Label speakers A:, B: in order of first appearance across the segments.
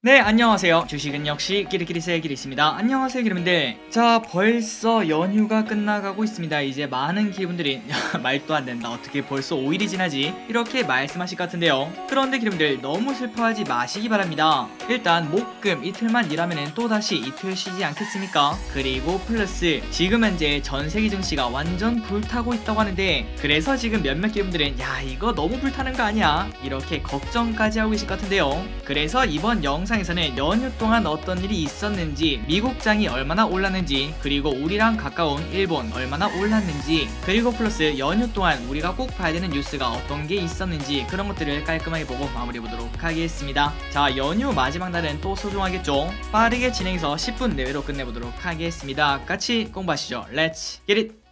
A: 네, 안녕하세요. 주식은 역시 끼리끼리새의 길이있습니다. 안녕하세요, 기름들. 자, 벌써 연휴가 끝나가고 있습니다. 이제 많은 기분들이 말도 안 된다. 어떻게 벌써 5일이 지나지? 이렇게 말씀하실 것 같은데요. 그런데 기름들 너무 슬퍼하지 마시기 바랍니다. 일단 목금 이틀만 일하면 또다시 이틀 쉬지 않겠습니까? 그리고 플러스 지금 현재 전 세계 증시가 완전 불타고 있다고 하는데, 그래서 지금 몇몇 기름들은 야, 이거 너무 불타는 거 아니야? 이렇게 걱정까지 하고 계실 것 같은데요. 그래서 이번 영상에서는 연휴 동안 어떤 일이 있었는지, 미국장이 얼마나 올랐는지, 그리고 우리랑 가까운 일본 얼마나 올랐는지, 그리고 플러스 연휴 동안 우리가 꼭 봐야 되는 뉴스가 어떤 게 있었는지, 그런 것들을 깔끔하게 보고 마무리 보도록 하겠습니다. 자, 연휴 마지막 날은 또 소중하겠죠? 빠르게 진행해서 10분 내외로 끝내보도록 하겠습니다. 같이 공부하시죠. Let's get it!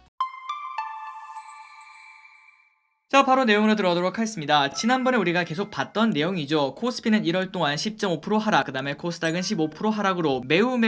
A: 자, 바로 내용으로 들어가도록 하겠습니다. 지난번에 우리가 계속 봤던 내용이죠. 코스피는 1월 동안 10.5% 하락, 그 다음에 코스닥은 15% 하락으로 매우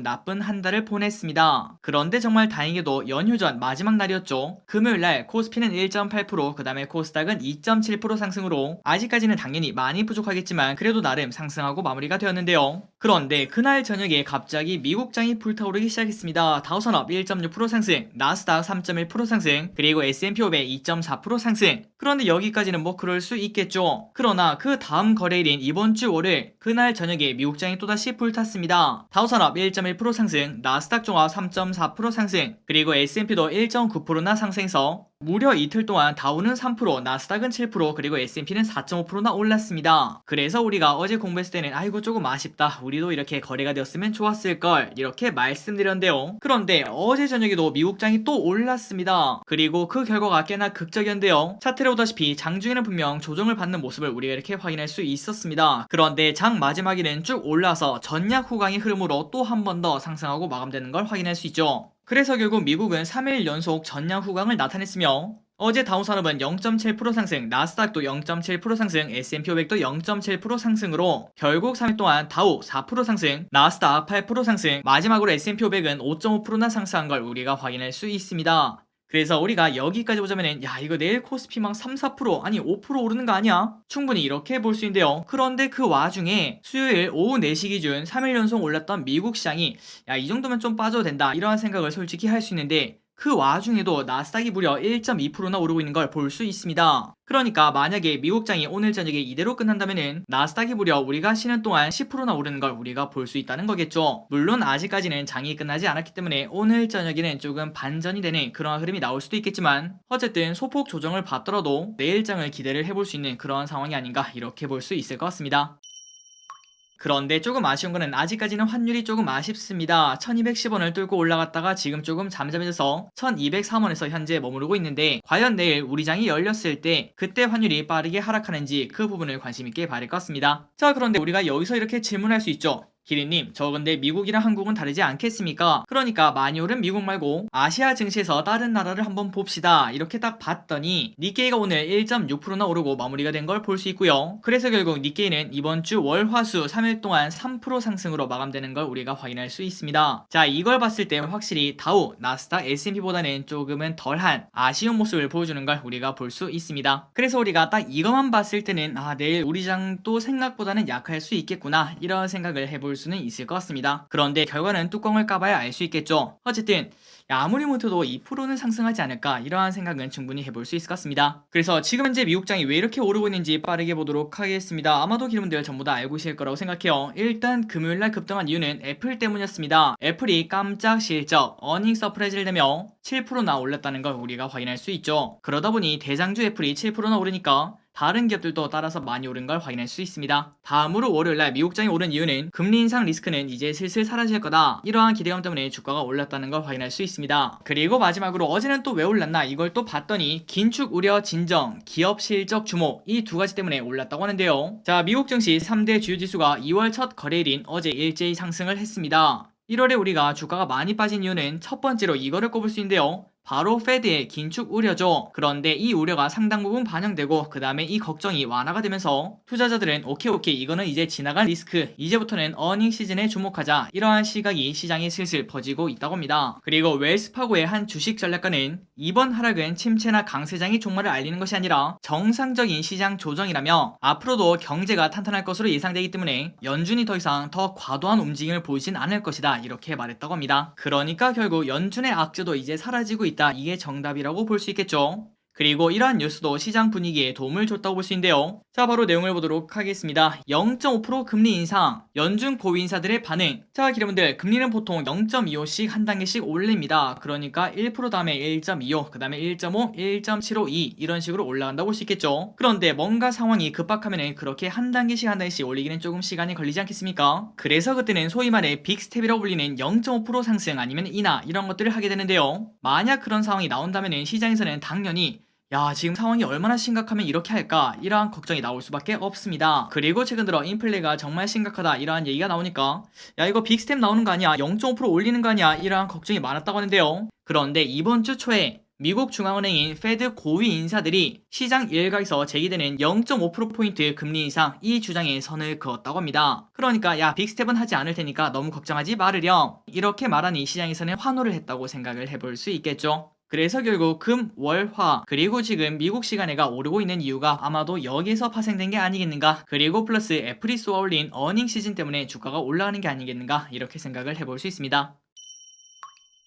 A: 나쁜 한 달을 보냈습니다. 그런데 정말 다행히도 연휴 전 마지막 날이었죠. 금요일날 코스피는 1.8%, 그 다음에 코스닥은 2.7% 상승으로 아직까지는 당연히 많이 부족하겠지만 그래도 나름 상승하고 마무리가 되었는데요. 그런데 그날 저녁에 갑자기 미국장이 불타오르기 시작했습니다. 다우산업 1.6% 상승, 나스닥 3.1% 상승, 그리고 S&P 500 2.4% 상승. 그런데 여기까지는 뭐 그럴 수 있겠죠. 그러나 그 다음 거래일인 이번 주 월요일, 그날 저녁에 미국장이 또다시 불탔습니다. 다우산업 1.1% 상승, 나스닥 종합 3.4% 상승, 그리고 S&P도 1.9%나 상승해서 무려 이틀 동안 다우는 3%, 나스닥은 7%, 그리고 S&P는 4.5%나 올랐습니다. 그래서 우리가 어제 공부했을 때는 아이고 조금 아쉽다, 우리도 이렇게 거래가 되었으면 좋았을걸, 이렇게 말씀드렸는데요. 그런데 어제 저녁에도 미국장이 또 올랐습니다. 그리고 그 결과가 꽤나 극적이었는데요. 차트를 보다시피 장중에는 분명 조정을 받는 모습을 우리가 이렇게 확인할 수 있었습니다. 그런데 장 마지막에는 쭉 올라서 전약 후강의 흐름으로 또 한 번 더 상승하고 마감되는 걸 확인할 수 있죠. 그래서 결국 미국은 3일 연속 전량 후강을 나타냈으며, 어제 다우산업은 0.7% 상승, 나스닥도 0.7% 상승, S&P 500도 0.7% 상승으로 결국 3일 동안 다우 4% 상승, 나스닥 8% 상승, 마지막으로 S&P 500은 5.5%나 상승한 걸 우리가 확인할 수 있습니다. 그래서 우리가 여기까지 보자면은 야, 이거 내일 코스피 막 3-4% 아니 5% 오르는 거 아니야? 충분히 이렇게 볼 수 있는데요. 그런데 그 와중에 수요일 오후 4시 기준 3일 연속 올랐던 미국 시장이 야, 이 정도면 좀 빠져도 된다, 이러한 생각을 솔직히 할 수 있는데, 그 와중에도 나스닥이 무려 1.2%나 오르고 있는 걸 볼 수 있습니다. 그러니까 만약에 미국장이 오늘 저녁에 이대로 끝난다면은 나스닥이 무려 우리가 쉬는 동안 10%나 오르는 걸 우리가 볼 수 있다는 거겠죠. 물론 아직까지는 장이 끝나지 않았기 때문에 오늘 저녁에는 조금 반전이 되는 그런 흐름이 나올 수도 있겠지만, 어쨌든 소폭 조정을 받더라도 내일 장을 기대를 해볼 수 있는 그런 상황이 아닌가, 이렇게 볼 수 있을 것 같습니다. 그런데 조금 아쉬운 거는 아직까지는 환율이 조금 아쉽습니다. 1210원을 뚫고 올라갔다가 지금 조금 잠잠해져서 1203원에서 현재 머무르고 있는데, 과연 내일 우리 장이 열렸을 때 그때 환율이 빠르게 하락하는지 그 부분을 관심있게 봐야 할 것 같습니다. 자, 그런데 우리가 여기서 이렇게 질문할 수 있죠. 기린님, 저 근데 미국이랑 한국은 다르지 않겠습니까? 그러니까 많이 오른 미국 말고 아시아 증시에서 다른 나라를 한번 봅시다, 이렇게 딱 봤더니 니케이가 오늘 1.6%나 오르고 마무리가 된 걸 볼 수 있고요. 그래서 결국 니케이는 이번 주 월, 화, 수 3일 동안 3% 상승으로 마감되는 걸 우리가 확인할 수 있습니다. 자, 이걸 봤을 때 확실히 다우, 나스닥, S&P보다는 조금은 덜한 아쉬운 모습을 보여주는 걸 우리가 볼 수 있습니다. 그래서 우리가 딱 이것만 봤을 때는 아, 내일 우리 장도 생각보다는 약할 수 있겠구나, 이런 생각을 해볼 수는 있을 것 같습니다. 그런데 결과는 뚜껑을 까봐야 알 수 있겠죠. 어쨌든 아무리 못해도 2%는 상승하지 않을까, 이러한 생각은 충분히 해볼 수 있을 것 같습니다. 그래서 지금 현재 미국장이 왜 이렇게 오르고 있는지 빠르게 보도록 하겠습니다. 아마도 기름들 전부 다 알고 계실 거라고 생각해요. 일단 금요일날 급등한 이유는 애플 때문이었습니다. 애플이 깜짝 실적 어닝 서프라이즈를 내며 7%나 올랐다는 걸 우리가 확인할 수 있죠. 그러다 보니 대장주 애플이 7%나 오르니까 다른 기업들도 따라서 많이 오른 걸 확인할 수 있습니다. 다음으로 월요일날 미국장이 오른 이유는 금리 인상 리스크는 이제 슬슬 사라질 거다, 이러한 기대감 때문에 주가가 올랐다는 걸 확인할 수 있습니다. 그리고 마지막으로 어제는 또 왜 올랐나, 이걸 또 봤더니 긴축 우려 진정, 기업 실적 주목, 이 두 가지 때문에 올랐다고 하는데요. 자, 미국 증시 3대 주요 지수가 2월 첫 거래일인 어제 일제히 상승을 했습니다. 1월에 우리가 주가가 많이 빠진 이유는 첫 번째로 이거를 꼽을 수 있는데요. 바로 페드의 긴축 우려죠. 그런데 이 우려가 상당 부분 반영되고 그 다음에 이 걱정이 완화가 되면서 투자자들은 오케이 이거는 이제 지나간 리스크, 이제부터는 어닝 시즌에 주목하자, 이러한 시각이 시장에 슬슬 퍼지고 있다고 합니다. 그리고 웰스파고의 한 주식 전략가는 이번 하락은 침체나 강세장이 종말을 알리는 것이 아니라 정상적인 시장 조정이라며 앞으로도 경제가 탄탄할 것으로 예상되기 때문에 연준이 더 이상 더 과도한 움직임을 보이진 않을 것이다, 이렇게 말했다고 합니다. 그러니까 결국 연준의 악재도 이제 사라지고 있다, 이게 정답이라고 볼 수 있겠죠. 그리고 이러한 뉴스도 시장 분위기에 도움을 줬다고 볼 수 있는데요. 자, 바로 내용을 보도록 하겠습니다. 0.5% 금리 인상, 연준 고위 인사들의 반응. 자, 여러분들, 금리는 보통 0.25씩 한 단계씩 올립니다. 그러니까 1% 다음에 1.25, 그 다음에 1.5, 1.752 이런 식으로 올라간다고 볼 수 있겠죠. 그런데 뭔가 상황이 급박하면 그렇게 한 단계씩 올리기는 조금 시간이 걸리지 않겠습니까? 그래서 그때는 소위 말해 빅스텝이라고 불리는 0.5% 상승 아니면 인하 이런 것들을 하게 되는데요. 만약 그런 상황이 나온다면 시장에서는 당연히 야, 지금 상황이 얼마나 심각하면 이렇게 할까? 이러한 걱정이 나올 수밖에 없습니다. 그리고 최근 들어 인플레가 정말 심각하다, 이러한 얘기가 나오니까 야, 이거 빅스텝 나오는 거 아니야? 0.5% 올리는 거 아니야? 이러한 걱정이 많았다고 하는데요. 그런데 이번 주 초에 미국 중앙은행인 페드 고위 인사들이 시장 일각에서 제기되는 0.5%포인트 금리 인상 이 주장에 선을 그었다고 합니다. 그러니까 야, 빅스텝은 하지 않을 테니까 너무 걱정하지 말으렴, 이렇게 말하니 시장에서는 환호를 했다고 생각을 해볼 수 있겠죠. 그래서 결국 금, 월, 화, 그리고 지금 미국 시간에가 오르고 있는 이유가 아마도 여기에서 파생된 게 아니겠는가, 그리고 플러스 애플이 쏘아올린 어닝 시즌 때문에 주가가 올라가는 게 아니겠는가, 이렇게 생각을 해볼 수 있습니다.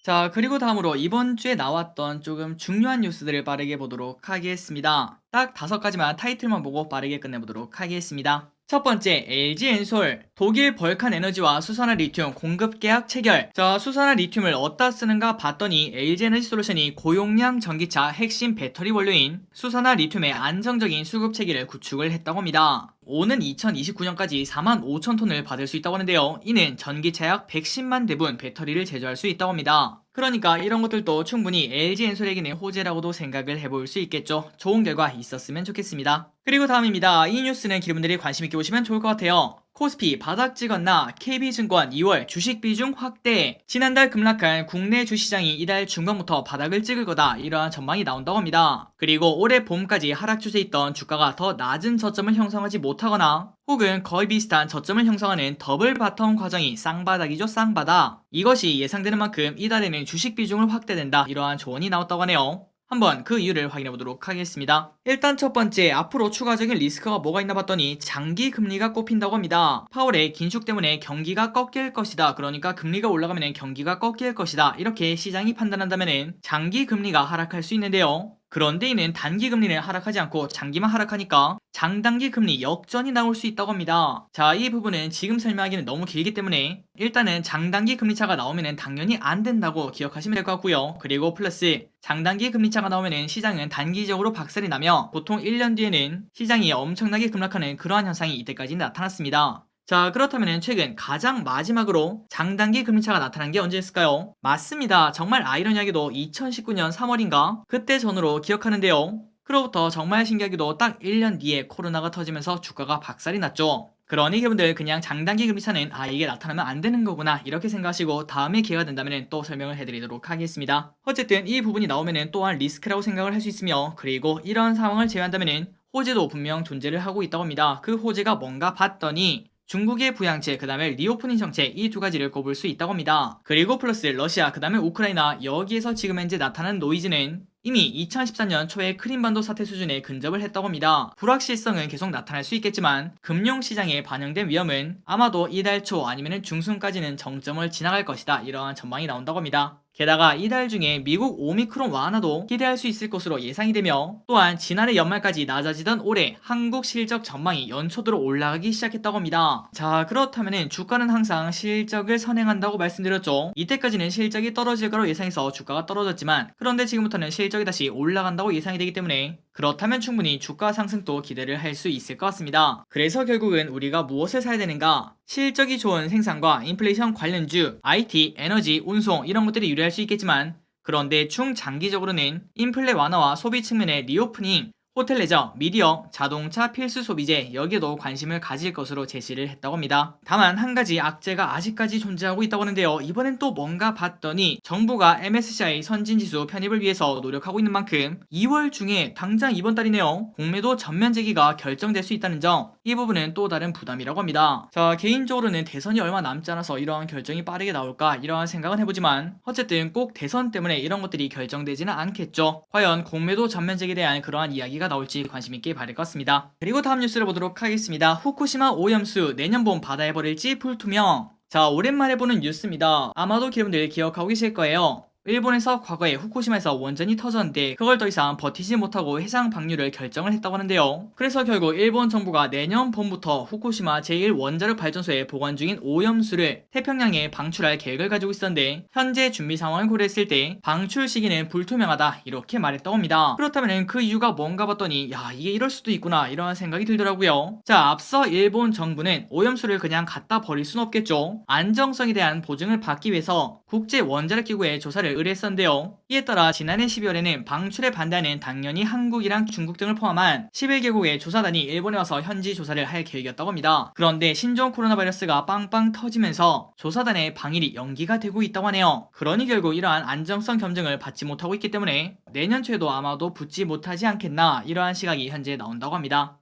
A: 자, 그리고 다음으로 이번 주에 나왔던 조금 중요한 뉴스들을 빠르게 보도록 하겠습니다. 딱 5가지만 타이틀만 보고 빠르게 끝내보도록 하겠습니다. 첫 번째, LG엔솔, 독일 벌칸 에너지와 수산화 리튬 공급 계약 체결. 자, 수산화 리튬을 어디다 쓰는가 봤더니 LG에너지솔루션이 고용량 전기차 핵심 배터리 원료인 수산화 리튬의 안정적인 수급 체계를 구축을 했다고 합니다. 오는 2029년까지 45,000톤을 받을 수 있다고 하는데요. 이는 전기차 약 110만 대분 배터리를 제조할 수 있다고 합니다. 그러니까 이런 것들도 충분히 LG엔솔에게는 호재라고도 생각을 해볼 수 있겠죠. 좋은 결과 있었으면 좋겠습니다. 그리고 다음입니다. 이 뉴스는 여러분들이 관심있게 보시면 좋을 것 같아요. 코스피 바닥 찍었나, KB증권 2월 주식 비중 확대. 지난달 급락한 국내 주시장이 이달 중반부터 바닥을 찍을 거다, 이러한 전망이 나온다고 합니다. 그리고 올해 봄까지 하락 추세에 있던 주가가 더 낮은 저점을 형성하지 못하거나 혹은 거의 비슷한 저점을 형성하는 더블 바텀 과정이 쌍바닥이죠, 쌍바닥. 이것이 예상되는 만큼 이달에는 주식 비중을 확대된다, 이러한 조언이 나왔다고 하네요. 한번 그 이유를 확인해 보도록 하겠습니다. 일단 첫 번째, 앞으로 추가적인 리스크가 뭐가 있나 봤더니 장기 금리가 꼽힌다고 합니다. 파월의 긴축 때문에 경기가 꺾일 것이다, 그러니까 금리가 올라가면 경기가 꺾일 것이다, 이렇게 시장이 판단한다면 장기 금리가 하락할 수 있는데요. 그런데 이는 단기 금리는 하락하지 않고 장기만 하락하니까 장단기 금리 역전이 나올 수 있다고 합니다. 자, 이 부분은 지금 설명하기는 너무 길기 때문에 일단은 장단기 금리차가 나오면 당연히 안 된다고 기억하시면 될 것 같고요. 그리고 플러스 장단기 금리차가 나오면 시장은 단기적으로 박살이 나며 보통 1년 뒤에는 시장이 엄청나게 급락하는 그러한 현상이 이때까지 나타났습니다. 자, 그렇다면 최근 가장 마지막으로 장단기 금리차가 나타난 게 언제였을까요? 맞습니다. 정말 아이러니하게도 2019년 3월인가? 그때 전후로 기억하는데요. 그로부터 정말 신기하게도 딱 1년 뒤에 코로나가 터지면서 주가가 박살이 났죠. 그러니 여러분들 그냥 장단기 금리차는 이게 나타나면 안 되는 거구나, 이렇게 생각하시고 다음에 기회가 된다면 또 설명을 해드리도록 하겠습니다. 어쨌든 이 부분이 나오면 또한 리스크라고 생각을 할 수 있으며, 그리고 이런 상황을 제외한다면 호재도 분명 존재를 하고 있다고 합니다. 그 호재가 뭔가 봤더니 중국의 부양책, 그 다음에 리오프닝 정책, 이 2가지를 꼽을 수 있다고 합니다. 그리고 플러스 러시아, 그 다음에 우크라이나, 여기에서 지금 현재 나타난 노이즈는 이미 2014년 초에 크림반도 사태 수준에 근접을 했다고 합니다. 불확실성은 계속 나타날 수 있겠지만 금융시장에 반영된 위험은 아마도 이달 초 아니면 중순까지는 정점을 지나갈 것이다, 이러한 전망이 나온다고 합니다. 게다가 이달 중에 미국 오미크론 완화도 기대할 수 있을 것으로 예상이 되며, 또한 지난해 연말까지 낮아지던 올해 한국 실적 전망이 연초들어 올라가기 시작했다고 합니다. 자, 그렇다면 주가는 항상 실적을 선행한다고 말씀드렸죠. 이때까지는 실적이 떨어질 거로 예상해서 주가가 떨어졌지만, 그런데 지금부터는 실적이 다시 올라간다고 예상이 되기 때문에 그렇다면 충분히 주가 상승도 기대를 할 수 있을 것 같습니다. 그래서 결국은 우리가 무엇을 사야 되는가? 실적이 좋은 생산과 인플레이션 관련주, IT, 에너지, 운송 이런 것들이 유리할 수 있겠지만, 그런데 중장기적으로는 인플레 완화와 소비 측면의 리오프닝, 호텔 레저, 미디어, 자동차 필수 소비재 여기에도 관심을 가질 것으로 제시를 했다고 합니다. 다만 한 가지 악재가 아직까지 존재하고 있다고 하는데요. 이번엔 또 뭔가 봤더니 정부가 MSCI 선진지수 편입을 위해서 노력하고 있는 만큼 2월 중에 당장 이번 달이네요. 공매도 전면 재개가 결정될 수 있다는 점, 이 부분은 또 다른 부담이라고 합니다. 자, 개인적으로는 대선이 얼마 남지 않아서 이러한 결정이 빠르게 나올까 이러한 생각은 해보지만 어쨌든 꼭 대선 때문에 이런 것들이 결정되지는 않겠죠. 과연 공매도 전면 재개에 대한 그러한 이야기가 나올지 관심있게 봐야 될 것 같습니다. 그리고 다음 뉴스를 보도록 하겠습니다. 후쿠시마 오염수 내년 봄 바다에 버릴지 불투명. 자, 오랜만에 보는 뉴스입니다. 아마도 여러분들 기억하고 계실 거예요. 일본에서 과거에 후쿠시마에서 원전이 터졌는데 그걸 더 이상 버티지 못하고 해상 방류를 결정을 했다고 하는데요. 그래서 결국 일본 정부가 내년 봄부터 후쿠시마 제1원자력 발전소에 보관 중인 오염수를 태평양에 방출할 계획을 가지고 있었는데 현재 준비 상황을 고려했을 때 방출 시기는 불투명하다 이렇게 말했다고 합니다. 그렇다면 그 이유가 뭔가 봤더니 야, 이게 이럴 수도 있구나 이런 생각이 들더라고요. 자, 앞서 일본 정부는 오염수를 그냥 갖다 버릴 순 없겠죠. 안정성에 대한 보증을 받기 위해서 국제원자력기구에 조사를 의뢰했었는데요. 이에 따라 지난해 12월에는 방출에 반대하는 당연히 한국이랑 중국 등을 포함한 11개국의 조사단이 일본에 와서 현지 조사를 할 계획이었다고 합니다. 그런데 신종 코로나 바이러스가 빵빵 터지면서 조사단의 방일이 연기가 되고 있다고 하네요. 그러니 결국 이러한 안정성 검증을 받지 못하고 있기 때문에 내년 초에도 아마도 붙지 못하지 않겠나 이러한 시각이 현재 나온다고 합니다.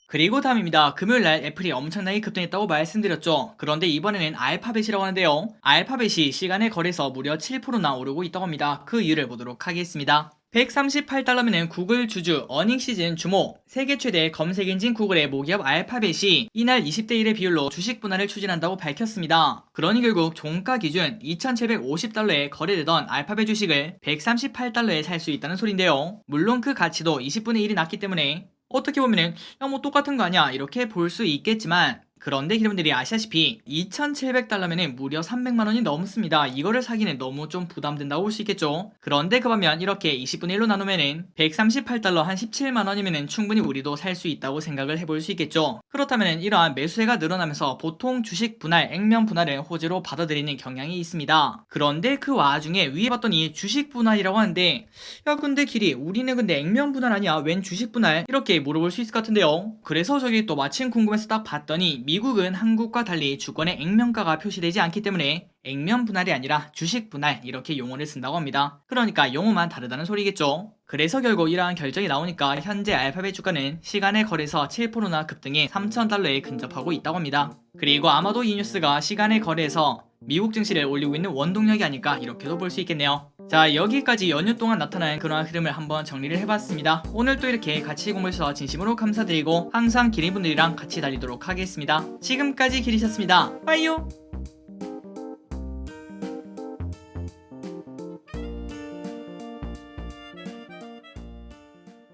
A: 그리고 다음입니다. 금요일날 애플이 엄청나게 급등했다고 말씀드렸죠. 그런데 이번에는 알파벳이라고 하는데요. 알파벳이 시간의 거래에서 무려 7%나 오르고 있다고 합니다. 그 이유를 보도록 하겠습니다. 138달러면은 구글 주주 어닝 시즌 주목. 세계 최대 검색 엔진 구글의 모기업 알파벳이 이날 20대 1의 비율로 주식 분할을 추진한다고 밝혔습니다. 그러니 결국 종가 기준 2,750달러에 거래되던 알파벳 주식을 138달러에 살 수 있다는 소린데요. 물론 그 가치도 20분의 1이 낮기 때문에 어떻게 보면은 야, 뭐 똑같은 거 아니야 이렇게 볼 수 있겠지만 그런데 여러분들이 아시다시피 2,700달러면은 무려 300만원이 넘습니다. 이거를 사기는 너무 좀 부담된다고 볼 수 있겠죠. 그런데 그 반면 이렇게 20분의 1로 나누면은 138달러 한 17만원이면은 충분히 우리도 살 수 있다고 생각을 해볼 수 있겠죠. 그렇다면은 이러한 매수세가 늘어나면서 보통 주식 분할, 액면 분할을 호재로 받아들이는 경향이 있습니다. 그런데 그 와중에 위에 봤더니 주식 분할이라고 하는데 야 근데 길이 우리는 근데 액면 분할 아니야 웬 주식 분할 이렇게 물어볼 수 있을 것 같은데요. 그래서 저기 또 마침 궁금해서 딱 봤더니 미국은 한국과 달리 주권의 액면가가 표시되지 않기 때문에 액면 분할이 아니라 주식 분할 이렇게 용어를 쓴다고 합니다. 그러니까 용어만 다르다는 소리겠죠. 그래서 결국 이러한 결정이 나오니까 현재 알파벳 주가는 시간의 거래에서 7%나 급등해 3,000달러에 근접하고 있다고 합니다. 그리고 아마도 이 뉴스가 시간의 거래에서 미국 증시를 올리고 있는 원동력이 아닐까 이렇게도 볼 수 있겠네요. 자, 여기까지 연휴 동안 나타난 그러한 흐름을 한번 정리를 해봤습니다. 오늘 또 이렇게 같이 공부해주셔서 진심으로 감사드리고 항상 기린분들이랑 같이 달리도록 하겠습니다. 지금까지 기리셨습니다. 빠이요.